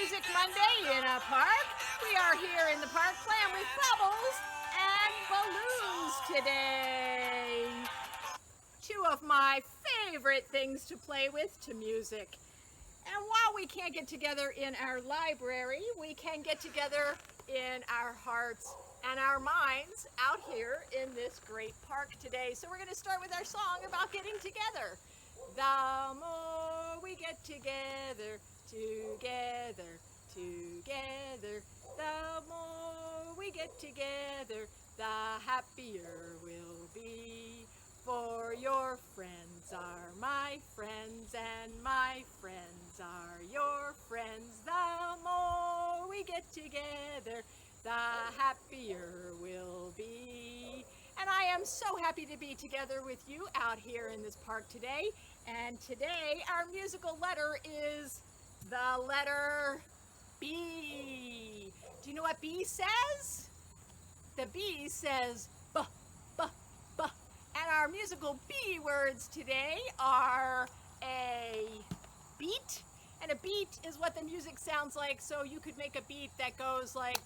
Music Monday in a park. We are here in the park playing with bubbles and balloons today. Two of my favorite things to play with to music. And while we can't get together in our library, we can get together in our hearts and our minds out here in this great park today. So we're going to start with our song about getting together. The more we get together, together, together, the more we get together, the happier we'll be. For your friends are my friends, and my friends are your friends. The more we get together, the happier we'll be. And I am so happy to be together with you out here in this park today. And today our musical letter is the letter B. Do you know what B says? The B says B, B, B. And our musical B words today are a beat. And a beat is what the music sounds like, so you could make a beat that goes like,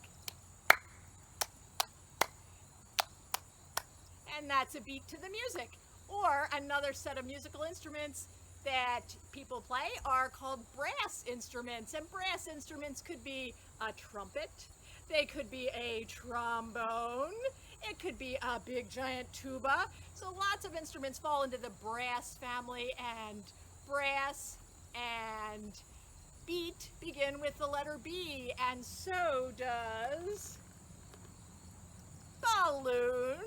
and that's a beat to the music. Or another set of musical instruments that people play are called brass instruments. And brass instruments could be a trumpet, they could be a trombone, it could be a big giant tuba. So lots of instruments fall into the brass family, and brass and beat begin with the letter B, and so does balloon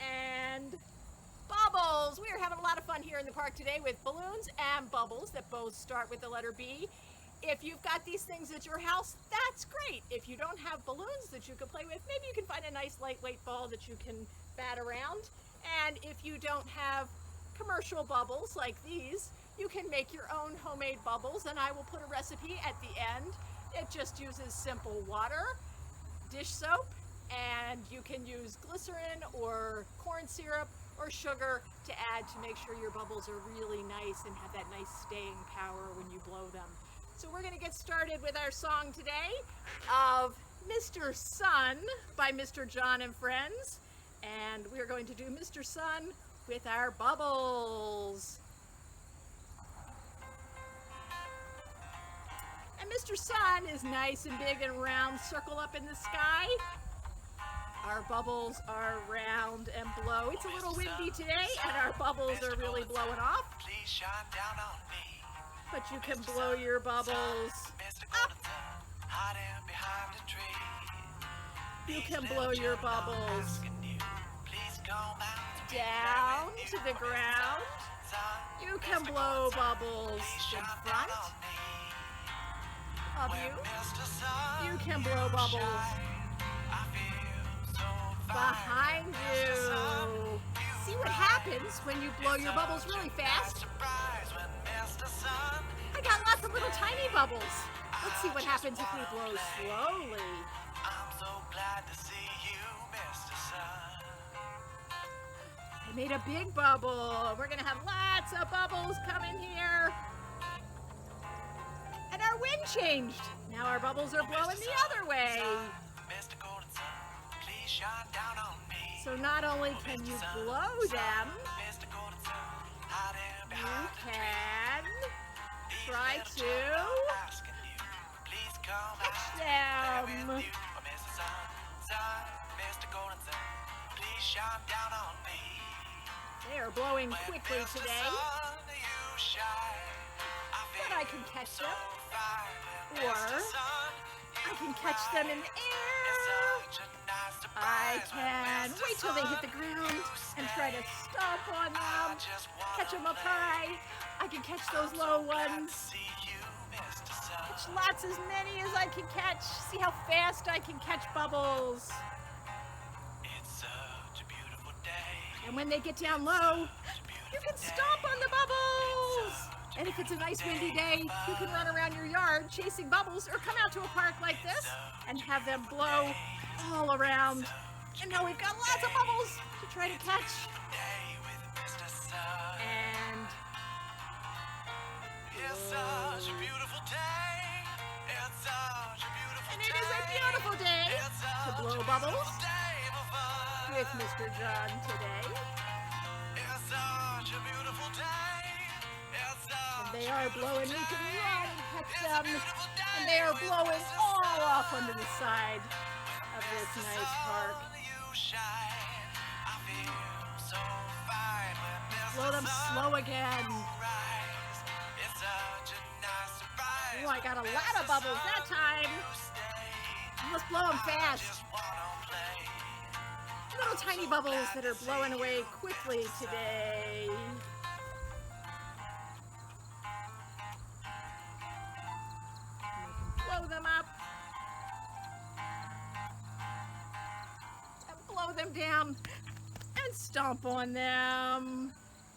and bubbles. We are having a lot of fun here in the park today with balloons and bubbles that both start with the letter B. If you've got these things at your house, that's great. If you don't have balloons that you can play with, maybe you can find a nice lightweight ball that you can bat around. And if you don't have commercial bubbles like these, you can make your own homemade bubbles, and I will put a recipe at the end. It just uses simple water, dish soap, and you can use glycerin or corn syrup or sugar to add to make sure your bubbles are really nice and have that nice staying power when you blow them. So we're going to get started with our song today of Mr. Sun by Mr. John and Friends. And we're going to do Mr. Sun with our bubbles. And Mr. Sun is nice and big and round, circle up in the sky. Our bubbles are round and blow. It's a little windy today, and our bubbles are really blowing off. But you can blow your bubbles up. You can blow your bubbles down to the ground. You can blow bubbles in front of you. You can blow bubbles behind you. See what happens when you blow your bubbles really fast? I got lots of little tiny bubbles. Let's see what happens if we blow slowly. I'm so glad to see you, Mr. Sun. I made a big bubble. We're going to have lots of bubbles coming here. And our wind changed. Now our bubbles are blowing the other way. So not only can you blow them, you can try to catch them. They are blowing quickly today, but I can catch them, or I can catch them in the air. I can wait till they hit the ground and try to stomp on them, catch them up high. I can catch those low ones. Catch lots, as many as I can catch. See how fast I can catch bubbles. It's such a beautiful day. And when they get down low, you can stomp on the bubbles. And if it's a nice windy day, you can run around your yard chasing bubbles, or come out to a park like this and have them blow all around. And now we've got lots of bubbles to try to catch. And it's such a beautiful day. It's It is a beautiful day to blow bubbles with Mr. John today. And they are blowing. We can run and catch them. And they are blowing all off onto the side of this nice park. Blow them slow again. Oh, I got a lot of bubbles that time. Let's blow them fast. Little tiny bubbles that are blowing away quickly today. Blow them up. And blow them down. And stomp on them.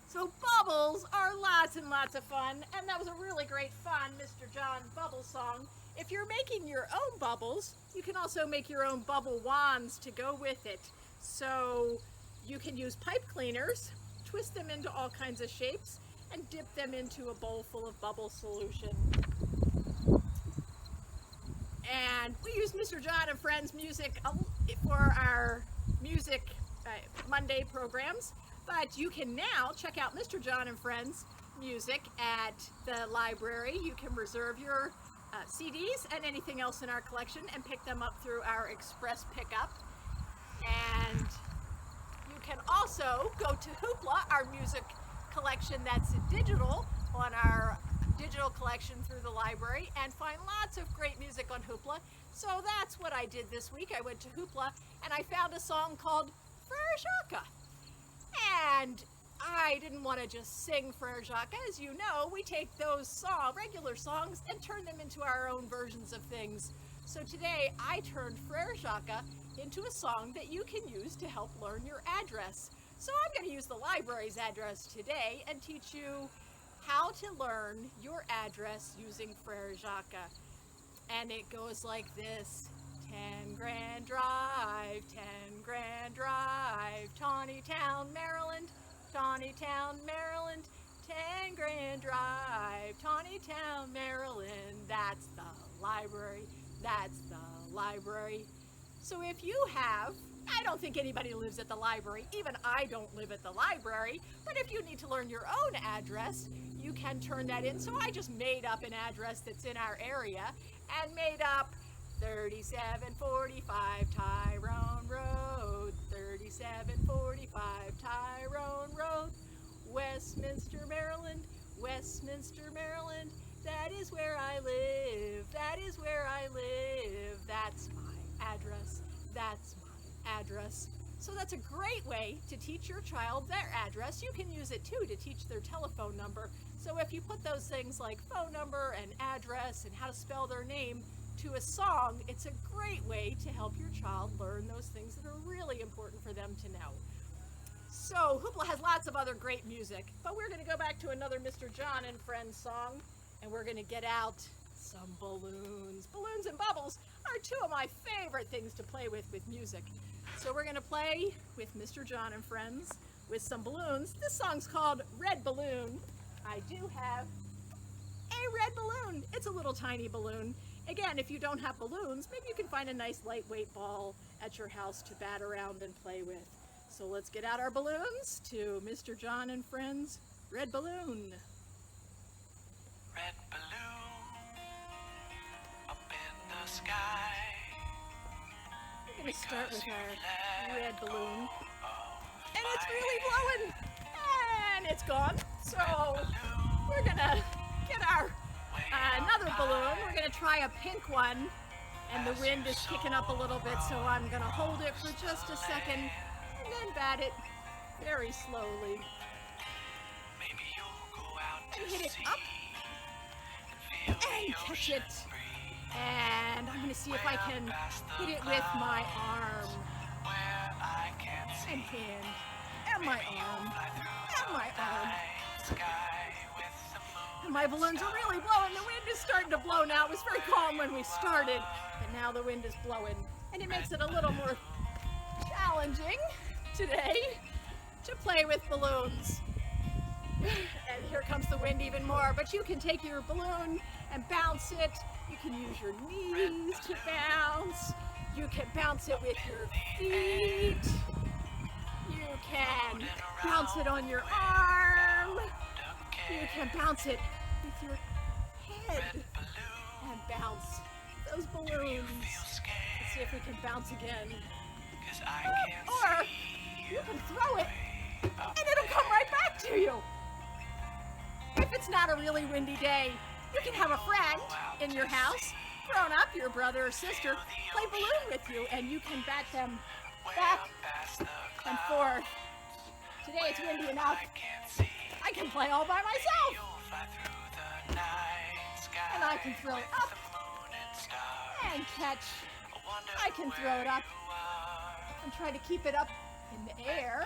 So bubbles are lots and lots of fun, and that was a really great fun Mr. John bubble song. If you're making your own bubbles, you can also make your own bubble wands to go with it. So you can use pipe cleaners, twist them into all kinds of shapes, and dip them into a bowl full of bubble solution. And we use Mr. John and Friends music for our music Monday programs. But you can now check out Mr. John and Friends music at the library. You can reserve your CDs and anything else in our collection and pick them up through our express pickup. And you can also go to Hoopla, our music collection that's digital, on our digital collection through the library, and find lots of great music on Hoopla. So that's what I did this week. I went to Hoopla and I found a song called Frere Jacques. And I didn't want to just sing Frere Jacques. As you know, we take those regular songs and turn them into our own versions of things. So today I turned Frere Jacques into a song that you can use to help learn your address. So I'm going to use the library's address today and teach you how to learn your address using Frere Jacques. And it goes like this. 10 Grand Drive, 10 Grand Drive, Tawnytown, Maryland, Tawnytown, Maryland, 10 Grand Drive, Tawnytown, Maryland. That's the library. That's the library. So if you have, I don't think anybody lives at the library, even I don't live at the library, but if you need to learn your own address, you can turn that in. So I just made up an address that's in our area and made up 3745 Tyrone Road, 3745 Tyrone Road, Westminster, Maryland, Westminster, Maryland. That is where I live, that is where I live. That's my address, that's my address. So that's a great way to teach your child their address. You can use it too to teach their telephone number. So if you put those things like phone number and address and how to spell their name to a song, it's a great way to help your child learn those things that are really important for them to know. So Hoopla has lots of other great music, but we're going to go back to another Mr. John and Friends song, and we're going to get out some balloons. Balloons and bubbles are two of my favorite things to play with music. So we're going to play with Mr. John and Friends with some balloons. This song's called Red Balloon. I do have a red balloon. It's a little tiny balloon. Again, if you don't have balloons, maybe you can find a nice lightweight ball at your house to bat around and play with. So let's get out our balloons to Mr. John and Friends, Red Balloon. Red balloon up in the sky. We're going to start with our red balloon. And it's really blowing. And it's gone. So we're going to get our another balloon. We're going to try a pink one, and the wind is kicking up a little bit, so I'm going to hold it for just a second and then bat it very slowly. And hit it up and catch it. And I'm going to see if I can hit it with my arm and hand and my arm and my arm. My balloons are really blowing. The wind is starting to blow now. It was very calm when we started, but now the wind is blowing. And it makes it a little more challenging today to play with balloons. And here comes the wind even more, but you can take your balloon and bounce it. You can use your knees to bounce. You can bounce it with your feet. You can bounce it on your arm. You can bounce it with your head and bounce those balloons. Let's see if we can bounce again. Or you can throw it and it'll come right back to you. If it's not a really windy day, you can have a friend in your house, grown up, your brother or sister, play balloon with you, and you can bat them back and forth. Today it's windy enough. I can play all by myself. And I can throw it up and catch. I can throw it up and try to keep it up in the air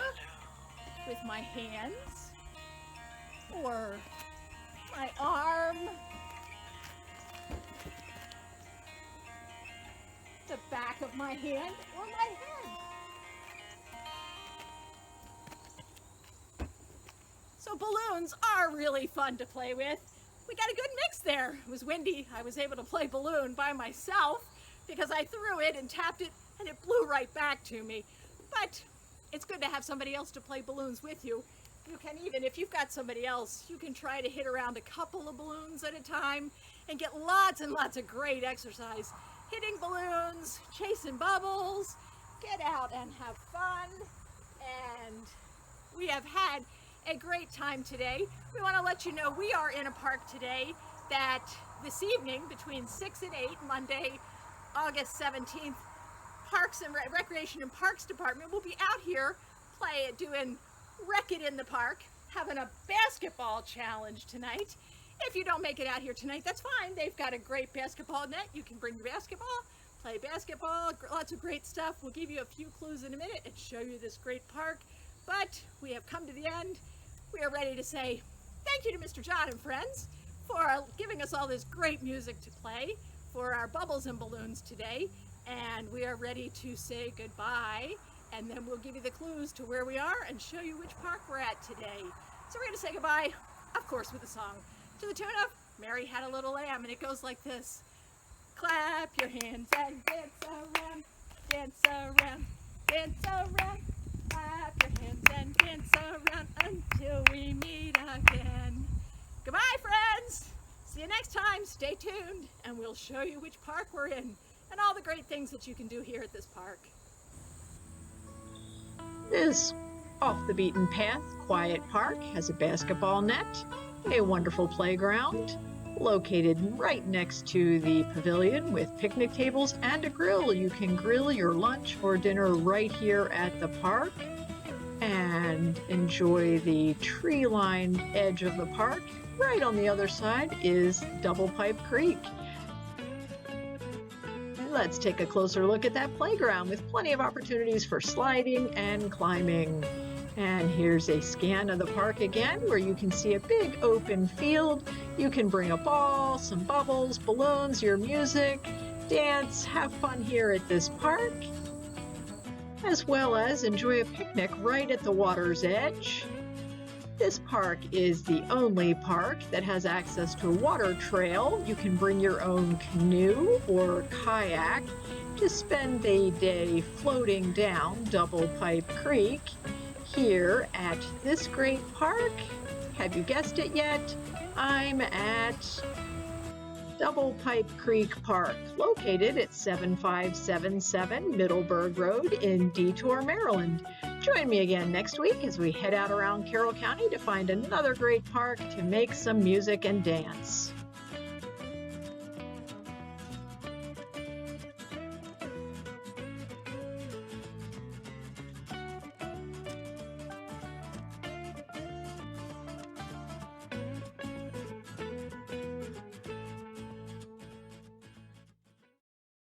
with my hands or my arm, the back of my hand or my head. So balloons are really fun to play with. We got a good mix there. It was windy. I was able to play balloon by myself because I threw it and tapped it and it blew right back to me. But it's good to have somebody else to play balloons with you. You can even, if you've got somebody else, you can try to hit around a couple of balloons at a time and get lots and lots of great exercise. Hitting balloons, chasing bubbles, get out and have fun. And we have had a great time today. We want to let you know we are in a park today that this evening between 6 and 8, Monday, August 17th, Parks and Recreation and Parks Department will be out here doing Wreck It in the Park, having a basketball challenge tonight. If you don't make it out here tonight, that's fine. They've got a great basketball net. You can bring your basketball, play basketball, lots of great stuff. We'll give you a few clues in a minute and show you this great park. But we have come to the end. We are ready to say thank you to Mr. John and friends for giving us all this great music to play for our bubbles and balloons today. And we are ready to say goodbye. And then we'll give you the clues to where we are and show you which park we're at today. So we're going to say goodbye, of course, with a song to the tune of Mary Had a Little Lamb. And it goes like this. Clap your hands and dance around, dance around, dance around. Clap your hands and dance around until we meet again. Goodbye, friends. See you next time. Stay tuned, and we'll show you which park we're in and all the great things that you can do here at this park. This off-the-beaten-path, quiet park has a basketball net, a wonderful playground, located right next to the pavilion with picnic tables and a grill. You can grill your lunch or dinner right here at the park and enjoy the tree-lined edge of the park. Right on the other side is Double Pipe Creek. Let's take a closer look at that playground with plenty of opportunities for sliding and climbing. And here's a scan of the park again, where you can see a big open field. You can bring a ball, some bubbles, balloons, your music, dance, have fun here at this park, as well as enjoy a picnic right at the water's edge. This park is the only park that has access to a water trail. You can bring your own canoe or kayak to spend a day floating down Double Pipe Creek here at this great park. Have you guessed it yet? I'm at Double Pipe Creek Park, located at 7577 Middleburg Road in Detour, Maryland. Join me again next week as we head out around Carroll County to find another great park to make some music and dance.